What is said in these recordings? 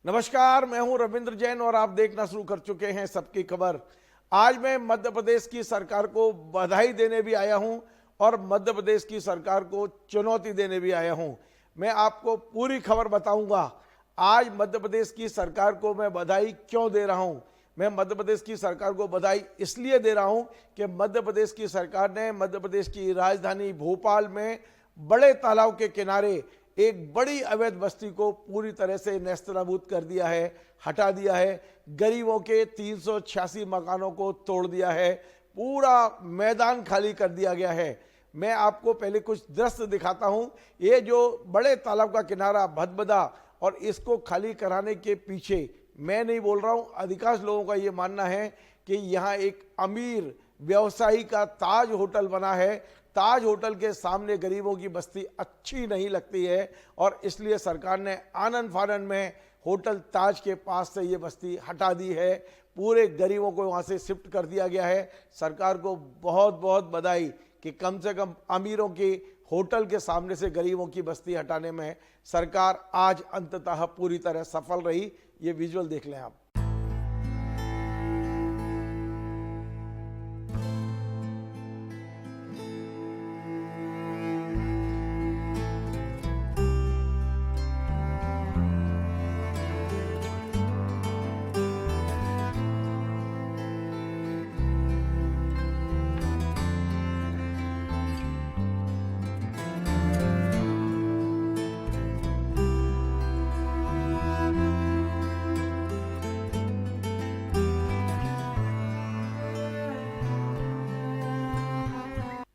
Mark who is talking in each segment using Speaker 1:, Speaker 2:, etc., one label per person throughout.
Speaker 1: नमस्कार, मैं हूं रविंद्र जैन और आप देखना शुरू कर चुके हैं सबकी खबर। आज मैं मध्य प्रदेश की सरकार को बधाई देने भी आया हूं और मध्य प्रदेश की सरकार को चुनौती देने भी आया हूं। मैं आपको पूरी खबर बताऊंगा। आज मध्य प्रदेश की सरकार को मैं बधाई क्यों दे रहा हूं। मैं मध्य प्रदेश की सरकार को बधाई इसलिए दे रहा हूं कि मध्य प्रदेश की सरकार ने मध्य प्रदेश की राजधानी भोपाल में बड़े तालाब के किनारे एक बड़ी अवैध बस्ती को पूरी तरह से नेस्तनाबूद कर दिया है, हटा दिया है। गरीबों के 386 मकानों को तोड़ दिया है, पूरा मैदान खाली कर दिया गया है। मैं आपको पहले कुछ दृश्य दिखाता हूं। ये जो बड़े तालाब का किनारा भदभदा और इसको खाली कराने के पीछे मैं नहीं बोल रहा हूं, अधिकांश लोगों का ये मानना है कि यहाँ एक अमीर व्यवसायी का ताज होटल बना है। ताज होटल के सामने गरीबों की बस्ती अच्छी नहीं लगती है और इसलिए सरकार ने आनन फानन में होटल ताज के पास से ये बस्ती हटा दी है। पूरे गरीबों को वहाँ से शिफ्ट कर दिया गया है। सरकार को बहुत बहुत बधाई कि कम से कम अमीरों के होटल के सामने से गरीबों की बस्ती हटाने में सरकार आज अंततः पूरी तरह सफल रही। ये विजुअल देख लें आप।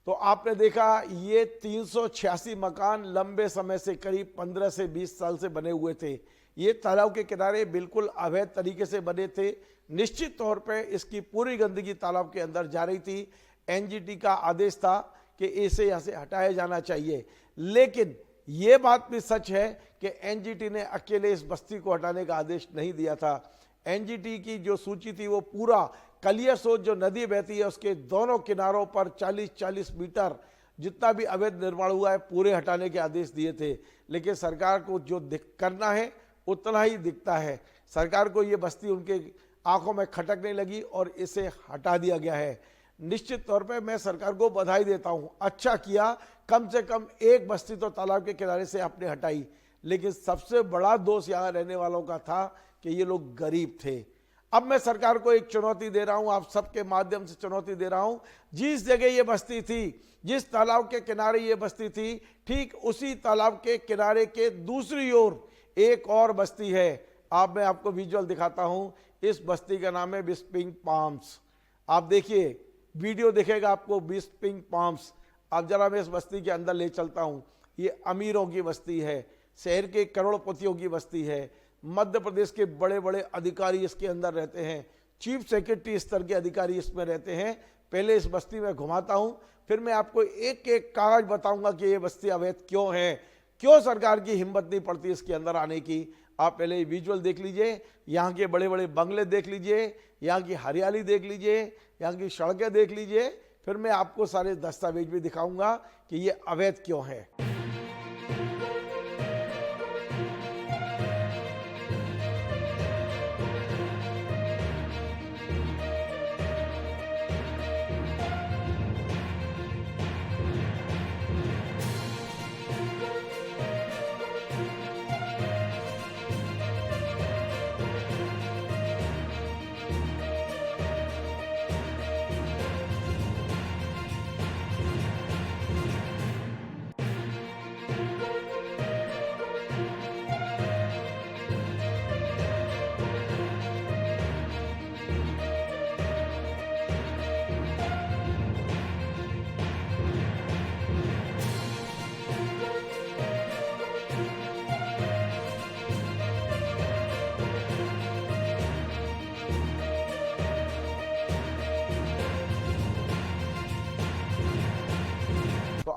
Speaker 1: तो आपने देखा ये 386 मकान लंबे समय से करीब 15 से 20 साल से बने हुए थे। ये तालाब के किनारे बिल्कुल अवैध तरीके से बने थे। निश्चित तौर पे इसकी पूरी गंदगी तालाब के अंदर जा रही थी। एनजीटी का आदेश था कि इसे यहाँ से हटाया जाना चाहिए, लेकिन ये बात भी सच है कि एनजीटी ने अकेले इस बस्ती को हटाने का आदेश नहीं दिया था। एनजीटी की जो सूची थी वो पूरा कलियासोत जो नदी बहती है उसके दोनों किनारों पर 40-40 मीटर जितना भी अवैध निर्माण हुआ है पूरे हटाने के आदेश दिए थे, लेकिन सरकार को जो करना है उतना ही दिखता है। सरकार को ये बस्ती उनके आंखों में खटकने लगी और इसे हटा दिया गया है। निश्चित तौर पे मैं सरकार को बधाई देता हूँ, अच्छा किया। कम से कम एक बस्ती तो तालाब के किनारे से आपने हटाई, लेकिन सबसे बड़ा दोष यहाँ रहने वालों का था कि ये लोग गरीब थे। अब मैं सरकार को एक चुनौती दे रहा हूं, आप सबके माध्यम से चुनौती दे रहा हूं। जिस जगह ये बस्ती थी, जिस तालाब के किनारे ये बस्ती थी, ठीक उसी तालाब के किनारे के दूसरी ओर एक और बस्ती है। मैं आपको विजुअल दिखाता हूं। इस बस्ती का नाम है बिस्पिंग पाम्स। आप देखिए, वीडियो दिखेगा आपको बिस्पिंग पाम्स। अब जरा मैं इस बस्ती के अंदर ले चलता हूं। ये अमीरों की बस्ती है, शहर के करोड़पतियों की बस्ती है। मध्य प्रदेश के बड़े बड़े अधिकारी इसके अंदर रहते हैं, चीफ सेक्रेटरी स्तर के अधिकारी इसमें रहते हैं। पहले इस बस्ती में घुमाता हूं, फिर मैं आपको एक एक कागज बताऊंगा कि ये बस्ती अवैध क्यों है, क्यों सरकार की हिम्मत नहीं पड़ती इसके अंदर आने की। आप पहले विजुअल देख लीजिए, यहाँ के बड़े बड़े बंगले देख लीजिए, यहाँ की हरियाली देख लीजिए, यहाँ की सड़कें देख लीजिए, फिर मैं आपको सारे दस्तावेज भी दिखाऊंगा कि ये अवैध क्यों है।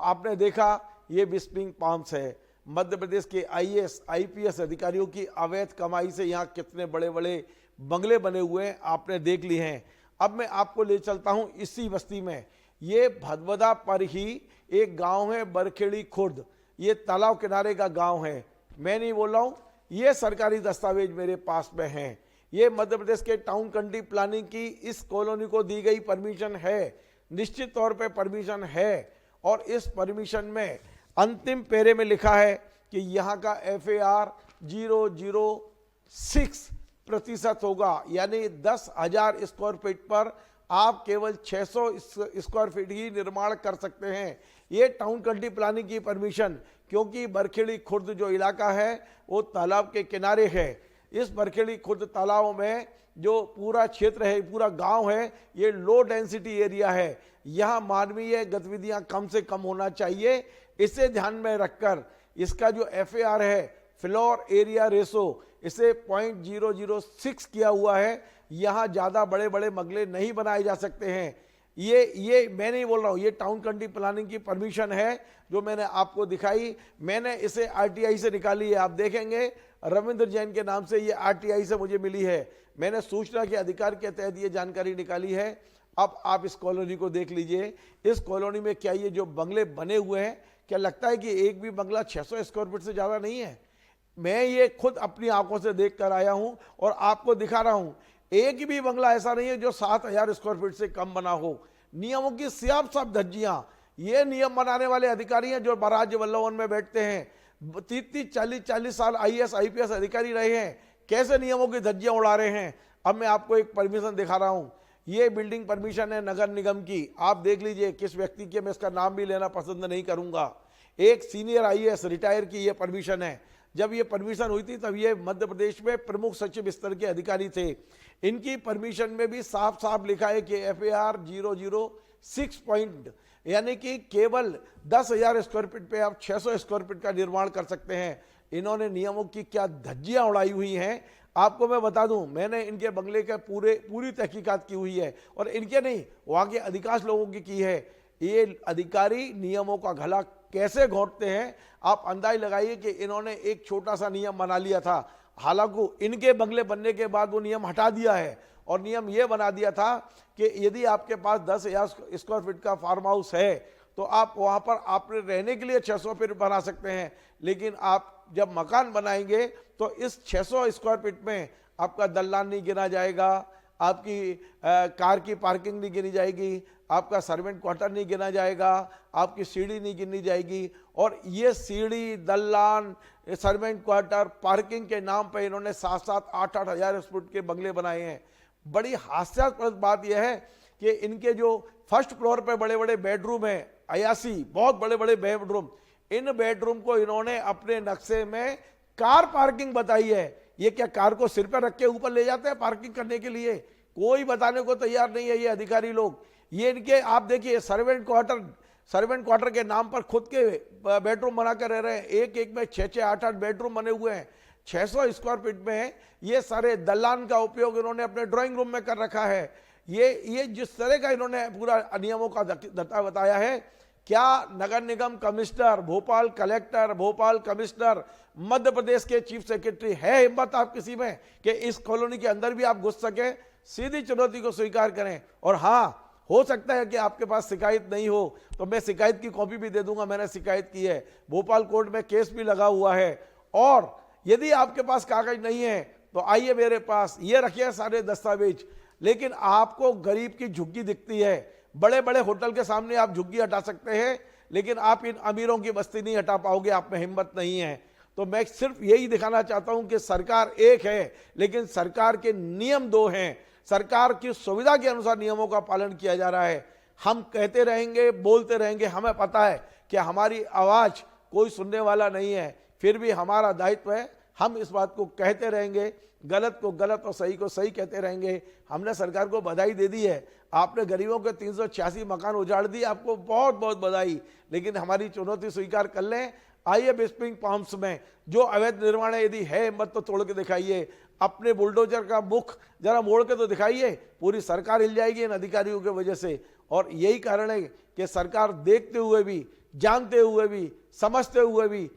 Speaker 1: आपने देखा ये बिस्पिंग पाम्स है। मध्य प्रदेश के आईएएस आईपीएस अधिकारियों की अवैध कमाई से यहाँ कितने बड़े बड़े बंगले बने हुए हैं आपने देख लिए हैं। अब मैं आपको ले चलता हूँ इसी बस्ती में। ये भदभदा पर ही एक गांव है बरखेड़ी खुर्द, ये तालाब किनारे का गांव है। मैं नहीं बोल रहा हूँ, ये सरकारी दस्तावेज मेरे पास में हैं। ये मध्य प्रदेश के टाउन कंट्री प्लानिंग की इस कॉलोनी को दी गई परमिशन है, निश्चित तौर पे परमिशन है। और इस परमिशन में अंतिम पेरे में लिखा है कि यहाँ का FAR 006% होगा, यानी 10,000 स्क्वायर फीट पर आप केवल 600 स्क्वायर फीट ही निर्माण कर सकते हैं। ये टाउन कंट्री प्लानिंग की परमिशन, क्योंकि बरखेड़ी खुर्द जो इलाका है वो तालाब के किनारे है। इस बरखेड़ी खुर्द तालाब में जो पूरा क्षेत्र है, पूरा गांव है, ये लो डेंसिटी एरिया है। यहाँ मानवीय गतिविधियां कम से कम होना चाहिए। इसे ध्यान में रखकर इसका जो FAR है, फ्लोर एरिया रेशो, इसे 0.006 किया हुआ है। यहाँ ज़्यादा बड़े बड़े बंगले नहीं बनाए जा सकते हैं। ये मैं नहीं बोल रहा हूँ, ये टाउन कंट्री प्लानिंग की परमिशन है जो मैंने आपको दिखाई। मैंने इसे RTI से निकाली है, आप देखेंगे रविंद्र जैन के नाम से ये RTI से मुझे मिली है। मैंने सूचना के अधिकार के तहत ये जानकारी निकाली है। अब आप इस कॉलोनी को देख लीजिए। इस कॉलोनी में क्या ये जो बंगले बने हुए हैं, क्या लगता है कि एक भी बंगला 600 स्क्वायर फीट से ज़्यादा नहीं है? मैं ये खुद अपनी आंखों से देख कर आया हूं और आपको दिखा रहा हूं। एक भी बंगला ऐसा नहीं है जो 7,000 स्क्वायर फीट से कम बना हो। नियमों की साफ साफ धज्जियां, ये नियम बनाने वाले अधिकारी हैं जो राज्य वल्लभवन में बैठते हैं, 30-30, 40-40 साल IAS IPS अधिकारी रहे हैं, कैसे नियमों की धज्जियां उड़ा रहे हैं। अब मैं आपको एक परमिशन दिखा रहा हूं। ये बिल्डिंग परमिशन है नगर निगम की, आप देख लीजिए किस व्यक्ति की, मैं इसका नाम भी लेना पसंद नहीं करूंगा। एक सीनियर IAS रिटायर की ये परमिशन है। जब ये परमिशन हुई थी तब ये मध्य प्रदेश में प्रमुख सचिव स्तर के अधिकारी थे। इनकी परमिशन में भी साफ साफ लिखा है कि FAR 006 पॉइंट, यानी कि केवल 10,000 स्क्वायर फीट पे आप 600 स्क्वायर फीट का निर्माण कर सकते हैं। इन्होंने नियमों की क्या धज्जियां उड़ाई हुई हैं। आपको मैं बता दूं, मैंने इनके बंगले के पूरी तहकीकात की हुई है, और इनके नहीं, वहां के अधिकांश लोगों की है। ये अधिकारी नियमों का गला कैसे घोंटते हैं, आप अंदाज लगाइए कि इन्होंने एक छोटा सा नियम बना लिया था। हालांकि इनके बंगले बनने के बाद वो नियम हटा दिया है, और नियम ये बना दिया था कि यदि आपके पास 10,000 स्क्वायर फीट का फार्म हाउस है तो आप वहां पर आपने रहने के लिए 600 फीट बना सकते हैं। लेकिन आप जब मकान बनाएंगे तो इस 600 स्क्वायर फीट में आपका दल्लान नहीं गिना जाएगा, आपकी कार की पार्किंग नहीं गिनी जाएगी, आपका सर्वेंट क्वार्टर नहीं गिना जाएगा, आपकी सीढ़ी नहीं गिनी जाएगी। और ये सीढ़ी, दल्लान, सर्वेंट क्वार्टर, पार्किंग के नाम पे इन्होंने 7-7, 8-8 हजार फुट के बंगले बनाए हैं। बड़ी हास्यास्पद बात यह है कि इनके जो फर्स्ट फ्लोर पे बड़े बड़े बेडरूम हैं, 82 बहुत बड़े बड़े बेडरूम, इन बेडरूम को इन्होंने अपने नक्शे में कार पार्किंग बताई है। ये क्या कार को सिर पर रख के ऊपर ले जाते हैं पार्किंग करने के लिए? कोई बताने को तैयार नहीं है ये अधिकारी लोग। ये इनके आप देखिए सर्वेंट क्वार्टर के नाम पर खुद के बेडरूम बना कर रह रहे हैं। एक में 6-6, 8-8 बेडरूम बने हुए हैं। 600 स्क्वायर फीट में ये सारे दलान का उपयोग इन्होंने अपने ड्राइंग रूम में कर रखा है। ये जिस तरह का इन्होंने पूरा नियमों का धत्ता बताया है, क्या नगर निगम commissioner, Bhopal collector, Bhopal commissioner, Madhya Pradesh के चीफ सेक्रेटरी है हिम्मत आप किसी में कि इस कॉलोनी के अंदर भी आप घुस सके? सीधी चुनौती को स्वीकार करें। और हाँ, हो सकता है कि आपके पास शिकायत नहीं हो तो मैं शिकायत की कॉपी भी दे दूंगा, मैंने शिकायत की है, भोपाल कोर्ट में केस भी लगा हुआ है। और यदि आपके पास कागज नहीं है तो आइए मेरे पास, ये रखिए सारे दस्तावेज। लेकिन आपको गरीब की झुग्गी दिखती है, बड़े बड़े होटल के सामने आप झुग्गी हटा सकते हैं, लेकिन आप इन अमीरों की बस्ती नहीं हटा पाओगे, आप में हिम्मत नहीं है। तो मैं सिर्फ यही दिखाना चाहता हूं कि सरकार एक है लेकिन सरकार के नियम दो हैं। सरकार की सुविधा के अनुसार नियमों का पालन किया जा रहा है। हम कहते रहेंगे, बोलते रहेंगे, हमें पता है कि हमारी आवाज कोई सुनने वाला नहीं है, फिर भी हमारा दायित्व है, हम इस बात को कहते रहेंगे, गलत को गलत और सही को सही कहते रहेंगे। हमने सरकार को बधाई दे दी है, आपने गरीबों के 386 मकान उजाड़ दिए, आपको बहुत बहुत बधाई। लेकिन हमारी चुनौती स्वीकार कर लें। आइए बिस्पिंग पाम्स में जो अवैध निर्माण है, यदि है हिम्मत तो तोड़ के दिखाइए, अपने बुलडोजर का मुख जरा मोड़ के तो दिखाइए, पूरी सरकार हिल जाएगी इन अधिकारियों की वजह से। और यही कारण है कि सरकार देखते हुए भी, जानते हुए भी, समझते हुए भी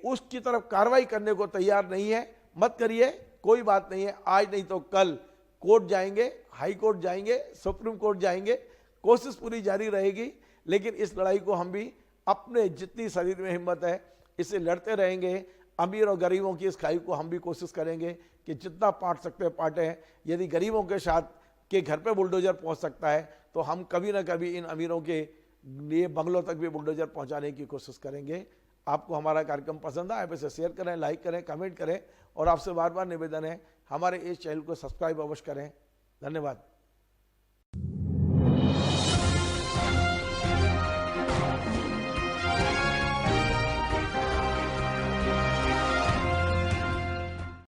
Speaker 1: उसकी तरफ कार्रवाई करने को तैयार नहीं है। मत करिए, कोई बात नहीं है, आज नहीं तो कल कोर्ट जाएंगे, हाई कोर्ट जाएंगे, सुप्रीम कोर्ट जाएंगे, कोशिश पूरी जारी रहेगी। लेकिन इस लड़ाई को हम भी अपने जितनी शरीर में हिम्मत है इसे लड़ते रहेंगे। अमीर और गरीबों की इस खाई को हम भी कोशिश करेंगे कि जितना पाट सकते हैं पाटें। यदि गरीबों के साथ के घर पे बुलडोजर पहुंच सकता है तो हम कभी ना कभी इन अमीरों के लिए बंगलों तक भी बुलडोजर पहुंचाने की कोशिश करेंगे। आपको हमारा कार्यक्रम पसंद आए, इसे शेयर करें, लाइक करें, कमेंट करें और आपसे बार बार निवेदन है हमारे इस चैनल को सब्सक्राइब अवश्य करें। धन्यवाद।